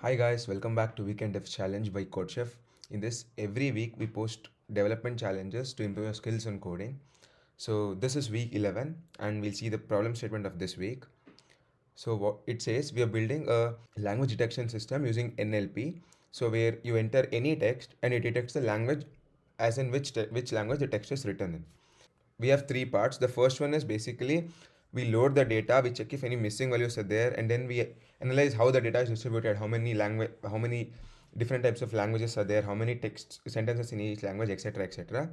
Hi guys, welcome back to Weekend Dev Challenge by CodeChef. In this, every week we post development challenges to improve your skills on coding. So this is week 11 and we'll see the problem statement of this week. So what it says, we are building a language detection system using NLP. So where you enter any text and it detects the language as in which language the text is written in. We have three parts. The first one is basically we load the data, we check if any missing values are there, and then we analyze how the data is distributed, how many different types of languages are there, how many text sentences in each language, etc., etc.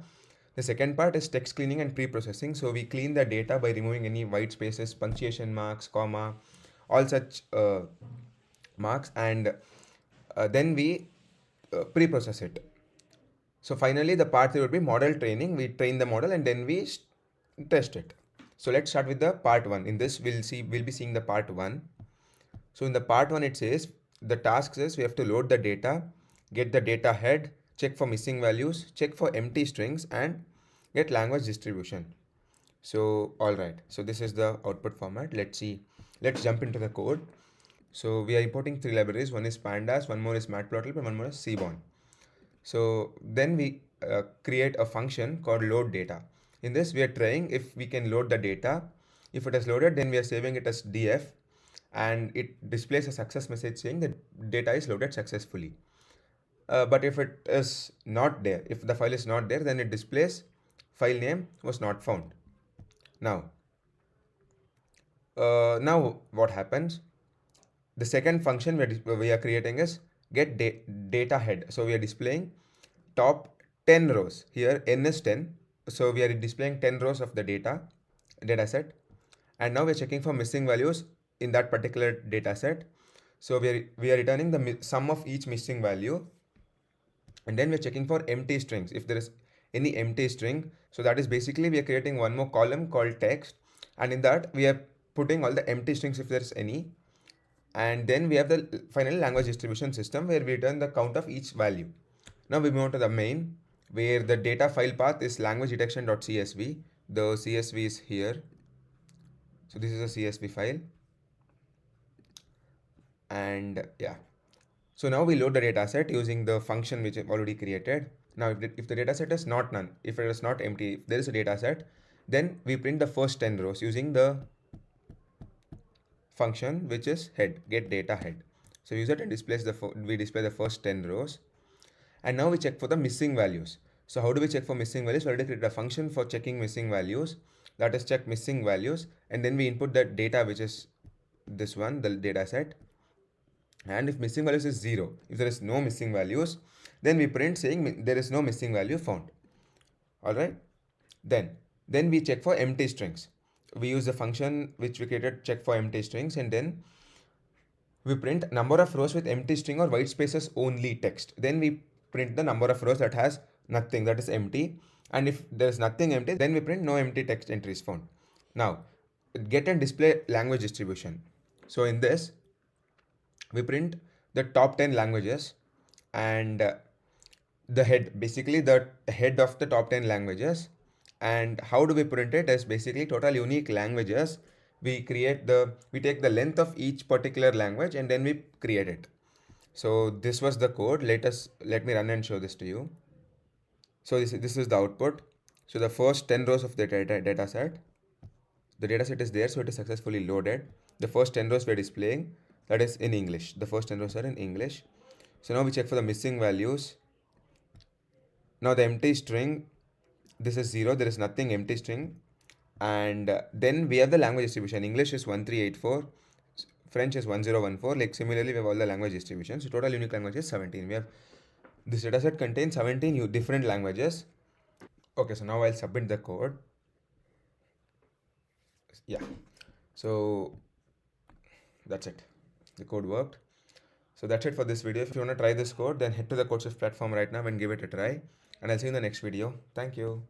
The second part is text cleaning and pre-processing. So we clean the data by removing any white spaces, punctuation marks, comma, all such marks, and then we pre-process it. So finally, the part 3 would be model training. We train the model and then we test it. So let's start with the part 1. In this, we'll be seeing the part 1. So in the part 1, it says the task says we have to load the data, get the data head, check for missing values, check for empty strings, and get language distribution. So all right. So this is the output format. Let's see. Let's jump into the code. So we are importing three libraries. One is pandas, one more is matplotlib, and one more is seaborn. So then we create a function called load data. In this, we are trying if we can load the data. If it is loaded, then we are saving it as df, and it displays a success message saying that data is loaded successfully. But if it is not there, if the file is not there, then it displays file name was not found. Now what happens? The second function we are creating is get data head. So we are displaying top 10 rows. Here n is 10. So we are displaying 10 rows of the data set. And now we're checking for missing values in that particular data set. So we are returning the sum of each missing value. And then we're checking for empty strings. If there is any empty string, so that is basically we are creating one more column called text. And in that we are putting all the empty strings if there is any. And then we have the final language distribution system where we return the count of each value. Now we move on to the main, where the data file path is language detection.csv. The CSV is here. So this is a CSV file. And yeah. So now we load the data set using the function which I've already created. Now if the data set is not none, if it is not empty, if there is a data set, then we print the first 10 rows using the function which is head, get data head. So use it and we display the first 10 rows. And now we check for the missing values. So how do we check for missing values? We already created a function for checking missing values, that is check missing values, and then we input the data which is this one, the data set. And if missing values is 0, if there is no missing values, then we print saying there is no missing value found. Alright, then we check for empty strings. We use the function which we created, check for empty strings, and then we print number of rows with empty string or white spaces only text. Then we print the number of rows that has nothing, that is empty. And if there is nothing empty, then we print no empty text entries found. Now get and display language distribution. So in this, we print the top 10 languages and the head, basically the head of the top 10 languages. And how do we print it? As basically total unique languages. We take the length of each particular language and then we create it. So this was the code. Let me run and show this to you. So this is the output. So the first 10 rows of the data set. The data set is there, so it is successfully loaded. The first 10 rows we're displaying, that is in English. The first 10 rows are in English. So now we check for the missing values. Now the empty string, this is 0, there is nothing empty string. And then we have the language distribution. English is 1384, French is 1014. Like similarly, we have all the language distributions. So total unique language is 17. We have this dataset contains 17 different languages. Okay, so now I'll submit the code. Yeah, so that's it. The code worked. So that's it for this video. If you want to try this code, then head to the CodeChef platform right now and give it a try. And I'll see you in the next video. Thank you.